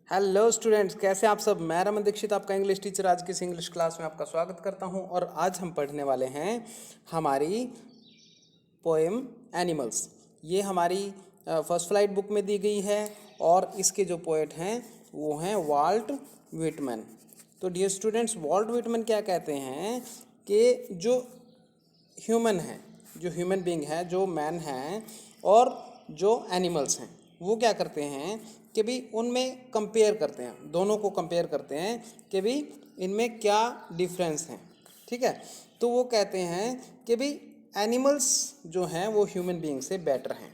Hello students, कैसे आप सब। मैं रमन दीक्षित, आपका इंग्लिश टीचर, आज की इस इंग्लिश क्लास में आपका स्वागत करता हूं। और आज हम पढ़ने वाले हैं हमारी पोएम एनिमल्स। ये हमारी फर्स्ट फ्लाइट बुक में दी गई है और इसके जो पोएट हैं वो हैं वाल्ट व्हिटमैन। तो डियर स्टूडेंट्स, वाल्ट व्हिटमैन क्या कहते हैं कि जो ह्यूमन है, जो ह्यूमन बीइंग है, जो मैन हैं और जो एनिमल्स हैं, वो क्या करते हैं कि भी उनमें कंपेयर करते हैं, दोनों को कंपेयर करते हैं कि भी इनमें क्या डिफरेंस हैं। ठीक है, तो वो कहते हैं कि भी एनिमल्स जो हैं वो ह्यूमन बीइंग से बेटर हैं।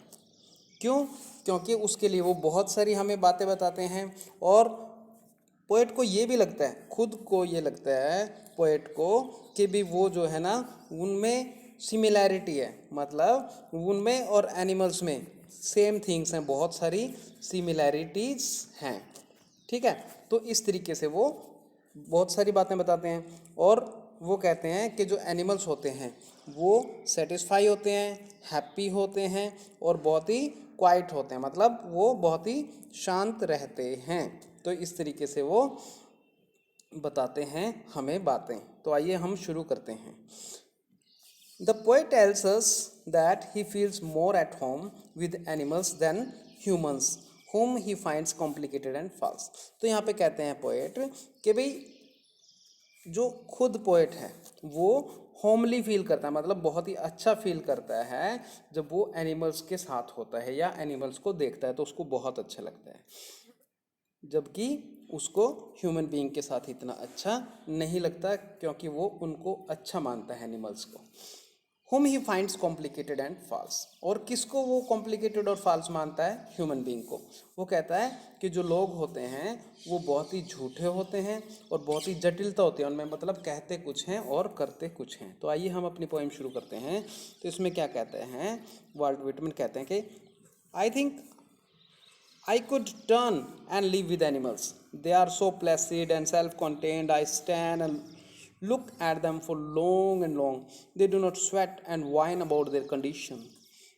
क्यों? क्योंकि उसके लिए वो बहुत सारी हमें बातें बताते हैं और पोएट को ये भी लगता है, खुद को ये लगता है पोएट को कि भी वो जो है ना उनमें सिमिलैरिटी है, मतलब उनमें और एनिमल्स में सेम थिंग्स हैं, बहुत सारी सिमिलैरिटीज हैं। ठीक है, तो इस तरीके से वो बहुत सारी बातें बताते हैं और वो कहते हैं कि जो एनिमल्स होते हैं वो सेटिस्फाई होते हैं, हैप्पी होते हैं और बहुत ही क्वाइट होते हैं, मतलब वो बहुत ही शांत रहते हैं। तो इस तरीके से वो बताते हैं हमें बातें। तो आइए हम शुरू करते हैं। The poet tells us that he feels more at home with animals than humans, whom he finds complicated and false. तो यहाँ पे कहते हैं पोएट कि भाई जो खुद पोएट है वो होमली फील करता है, मतलब बहुत ही अच्छा फील करता है जब वो एनिमल्स के साथ होता है या एनिमल्स को देखता है, तो उसको बहुत अच्छा लगता है, जबकि उसको ह्यूमन बीइंग के साथ इतना अच्छा नहीं लगता क्योंकि वो उनको अच्छा मानता है एनिमल्स को। whom he finds complicated and false, और किसको वो कॉम्प्लिकेटेड और फाल्स मानता है? ह्यूमन बीइंग को। वो कहता है कि जो लोग होते हैं वो बहुत ही झूठे होते हैं और बहुत ही जटिलता होती है उनमें, मतलब कहते कुछ हैं और करते कुछ हैं। तो आइए हम अपनी पोएम शुरू करते हैं। तो इसमें क्या कहते हैं, वाल्ट व्हिटमैन कहते हैं कि I think I could turn and live with animals. They are so placid and self contained. I stand and look at them for long and long. They do not sweat and whine about their condition.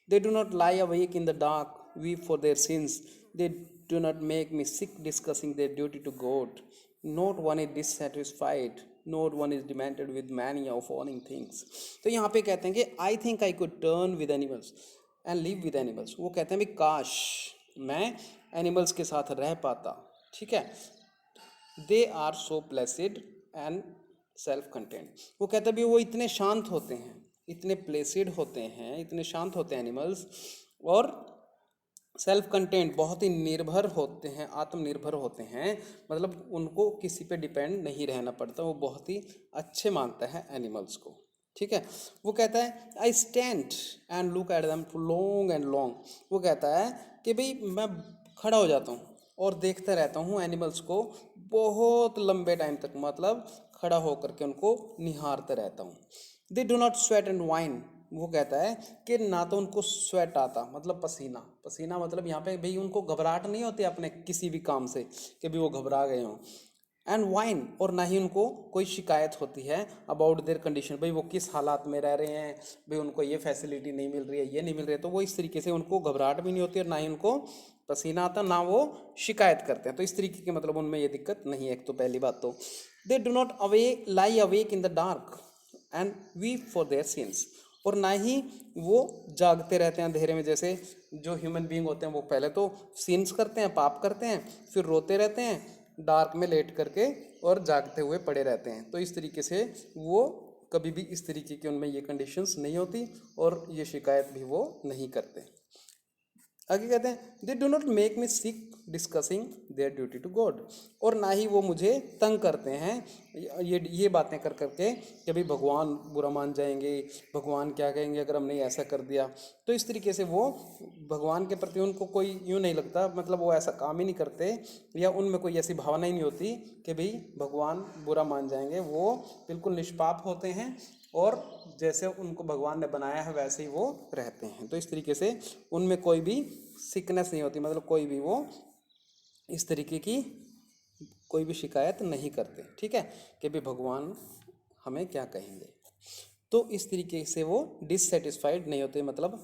They do not lie awake in the dark, weep for their sins. They do not make me sick discussing their duty to God. Not one is dissatisfied, not one is demented with mania of owning things. तो यहाँ पे कहते हैं कि I think I could turn with animals and live with animals. वो कहते हैं भी काश मैं एनिमल्स के साथ रह पाता। ठीक है, they are so placid and self content. वो कहते भी वो इतने शांत होते हैं, इतने प्लेसिड होते हैं, इतने शांत होते हैं एनिमल्स, और सेल्फ कंटेंट बहुत ही निर्भर होते हैं, आत्मनिर्भर होते हैं, मतलब उनको किसी पे डिपेंड नहीं रहना पड़ता। वो बहुत ही अच्छे मानता है एनिमल्स को। ठीक है, वो कहता है I stand and look at them for long and long. वो कहता है कि भाई मैं खड़ा हो जाता हूँ और देखता रहता हूँ एनिमल्स को बहुत लंबे टाइम तक, मतलब खड़ा होकर के उनको निहारते रहता हूँ। दे do not sweat and wine. वो कहता है कि ना तो उनको स्वेट आता, मतलब पसीना, पसीना मतलब यहाँ पे भाई उनको घबराहट नहीं होती अपने किसी भी काम से कि भी वो घबरा गए हों। एंड वाइन, और ना ही उनको कोई शिकायत होती है अबाउट देयर कंडीशन, भाई वो किस हालात में रह रहे हैं, भाई उनको ये फैसिलिटी नहीं मिल रही है, ये नहीं मिल रही है। तो वो इस तरीके से उनको घबराहट भी नहीं होती और ना ही उनको पसीना आता, ना वो शिकायत करते हैं। तो इस तरीके के मतलब उनमें ये दिक्कत नहीं है। एक तो पहली बात तो दे do not away lie awake in the dark and weep for their since, और ना ही वो जागते रहते हैं अंधेरे में। जैसे जो ह्यूमन बीइंग होते हैं वो पहले तो सिंस करते हैं, पाप करते हैं, फिर रोते रहते हैं डार्क में लेट करके और जागते हुए पड़े रहते हैं। तो इस तरीके से वो कभी भी इस तरीके की उनमें ये कंडीशंस नहीं होती और ये शिकायत भी वो नहीं करते। आगे कहते हैं they do not make me sick discussing their duty to God, और ना ही वो मुझे तंग करते हैं ये बातें कर करके कि भाई भगवान बुरा मान जाएंगे, भगवान क्या कहेंगे अगर हमने ऐसा कर दिया। तो इस तरीके से वो भगवान के प्रति उनको कोई यूँ नहीं लगता, मतलब वो ऐसा काम ही नहीं करते या उनमें कोई ऐसी भावना ही नहीं होती कि भाई भगवान बुरा मान जाएंगे। वो बिल्कुल निष्पाप होते हैं और जैसे उनको भगवान ने बनाया है वैसे ही वो रहते हैं। तो इस तरीके से उनमें कोई भी सिकनेस नहीं होती, मतलब कोई भी वो इस तरीके की कोई भी शिकायत नहीं करते। ठीक है, कि भाई भगवान हमें क्या कहेंगे। तो इस तरीके से वो डिससेटिस्फाइड नहीं होते, मतलब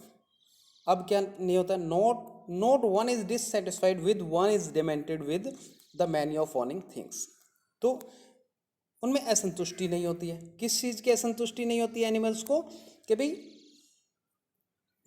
अब क्या नहीं होता, note one is dissatisfied with, one is demented with the many of ऑनिंग things. तो उनमें असंतुष्टि नहीं होती है। किस चीज़ की असंतुष्टि नहीं होती है एनिमल्स को? कि भाई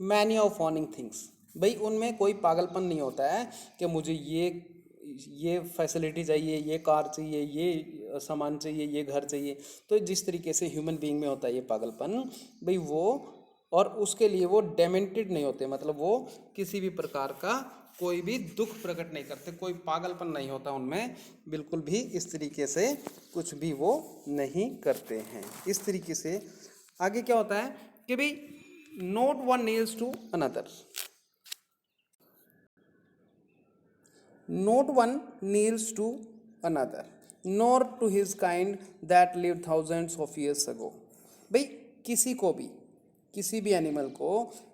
मैनी ऑफ ऑनिंग थिंग्स, भाई उनमें कोई पागलपन नहीं होता है कि मुझे ये फैसिलिटी चाहिए, ये कार चाहिए, ये सामान चाहिए, ये घर चाहिए। तो जिस तरीके से ह्यूमन बीइंग में होता है ये पागलपन, भाई वो, और उसके लिए वो डेमेंटेड नहीं होते, मतलब वो किसी भी प्रकार का कोई भी दुख प्रकट नहीं करते, कोई पागलपन नहीं होता उनमें बिल्कुल भी, इस तरीके से कुछ भी वो नहीं करते हैं। इस तरीके से आगे क्या होता है कि भाई not one kneels to another, not one kneels to another, nor to his kind that lived thousands of years ago। भाई किसी भी एनिमल को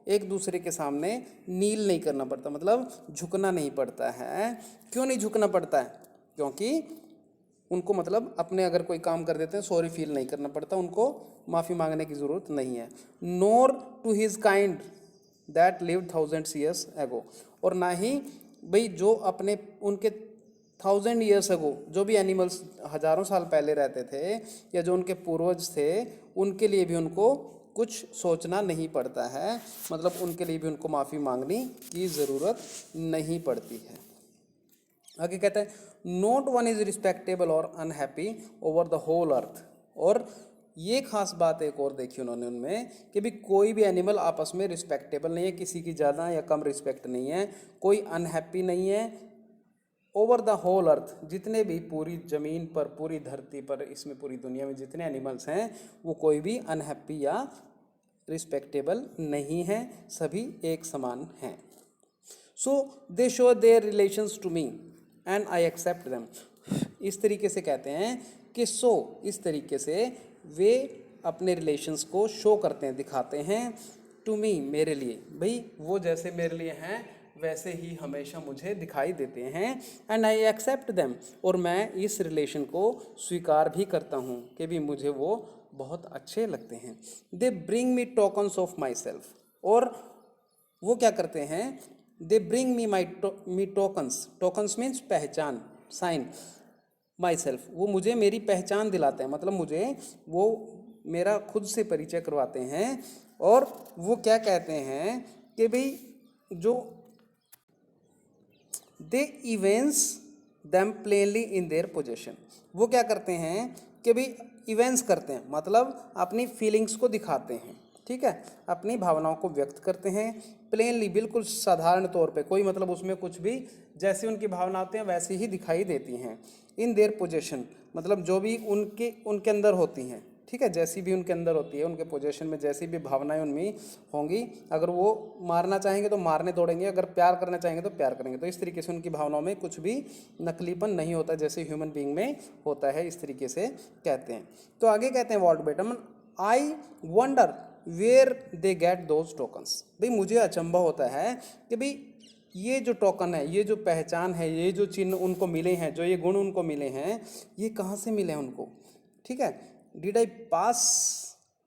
एक दूसरे के सामने नील नहीं करना पड़ता, मतलब झुकना नहीं पड़ता है। क्यों नहीं झुकना पड़ता है? क्योंकि उनको मतलब अपने अगर कोई काम कर देते हैं सॉरी फील नहीं करना पड़ता, उनको माफ़ी मांगने की ज़रूरत नहीं है। Nor to his kind that live thousands years ago, और ना ही भाई जो अपने उनके 1000 ईयर्स अगो जो भी एनिमल्स हज़ारों साल पहले रहते थे या जो उनके पूर्वज थे, उनके लिए भी उनको कुछ सोचना नहीं पड़ता है, मतलब उनके लिए भी उनको माफ़ी मांगने की ज़रूरत नहीं पड़ती है। आगे कहते हैं नोट वन इज़ रिस्पेक्टेबल और unhappy over the whole earth. और ये खास बात एक और देखी उन्होंने उनमें कि भी कोई भी एनिमल आपस में रिस्पेक्टेबल नहीं है, किसी की ज़्यादा या कम रिस्पेक्ट नहीं है, कोई अनहैप्पी नहीं है। ओवर द होल अर्थ, जितने भी पूरी ज़मीन पर, पूरी धरती पर, इसमें पूरी दुनिया में जितने एनिमल्स हैं वो कोई भी अनहैप्पी या रिस्पेक्टेबल नहीं है, सभी एक समान हैं। So they show their relations to me and I accept them. इस तरीके से कहते हैं कि इस तरीके से वे अपने रिलेशंस को शो करते हैं, दिखाते हैं, टू मी, मेरे लिए। भाई वो जैसे मेरे लिए हैं वैसे ही हमेशा मुझे दिखाई देते हैं। एंड आई एक्सेप्ट देम, और मैं इस रिलेशन को स्वीकार भी करता हूँ कि भी मुझे वो बहुत अच्छे लगते हैं। They bring me tokens of my self, और वो क्या करते हैं, they bring me tokens means पहचान, साइन, माई सेल्फ, वो मुझे मेरी पहचान दिलाते हैं, मतलब मुझे वो मेरा खुद से परिचय करवाते हैं। और वो क्या कहते हैं कि भाई जो they evince them plainly in their possession, वो क्या करते हैं कि भाई इवेंस करते हैं, मतलब अपनी फीलिंग्स को दिखाते हैं, ठीक है, अपनी भावनाओं को व्यक्त करते हैं प्लेनली, बिल्कुल साधारण तौर पे, कोई मतलब उसमें कुछ भी, जैसी उनकी भावना होती हैं वैसी ही दिखाई देती हैं। इन देयर पोजेशन, मतलब जो भी उनके अंदर होती हैं, ठीक है, जैसी भी उनके अंदर होती है, उनके पोजेशन में जैसी भी भावनाएं उनमें होंगी, अगर वो मारना चाहेंगे तो मारने दौड़ेंगे, अगर प्यार करना चाहेंगे तो प्यार करेंगे। तो इस तरीके से उनकी भावनाओं में कुछ भी नकलीपन नहीं होता, जैसे ह्यूमन बीइंग में होता है, इस तरीके से कहते हैं। तो आगे कहते हैं Walt Whitman, I wonder where they get those tokens. भाई मुझे अचंभा होता है कि भाई ये जो टोकन है, ये जो पहचान है, ये जो चिन्ह उनको मिले हैं, जो ये गुण उनको मिले हैं, ये कहाँ से मिले हैं उनको, ठीक है। Did I pass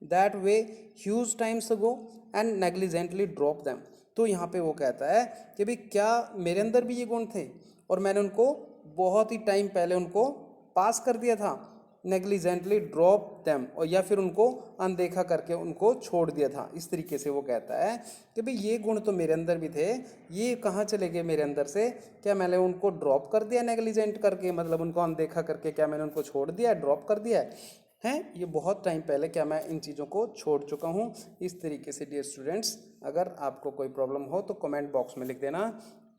that way huge times ago and negligently drop them. तो यहाँ पे वो कहता है कि भाई क्या मेरे अंदर भी ये गुण थे और मैंने उनको बहुत ही टाइम पहले उनको पास कर दिया था, नेग्लिजेंटली ड्रॉप दैम, और या फिर उनको अनदेखा करके उनको छोड़ दिया था। इस तरीके से वो कहता है कि भाई ये गुण तो मेरे अंदर भी थे, ये कहाँ चले गए मेरे अंदर से, क्या मैंने उनको ड्रॉप कर दिया नेग्लिजेंट करके, मतलब उनको अनदेखा करके, क्या मैंने उनको छोड़ दिया, ड्रॉप कर दिया है, ये बहुत टाइम पहले क्या मैं इन चीज़ों को छोड़ चुका हूँ। इस तरीके से डियर स्टूडेंट्स, अगर आपको कोई प्रॉब्लम हो तो कमेंट बॉक्स में लिख देना,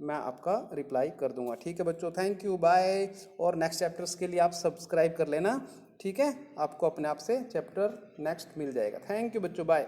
मैं आपका रिप्लाई कर दूंगा, ठीक है बच्चों। Thank you, bye. और नेक्स्ट चैप्टर्स के लिए आप सब्सक्राइब कर लेना, ठीक है, आपको अपने आप से चैप्टर नेक्स्ट मिल जाएगा। थैंक यू बच्चों, बाय।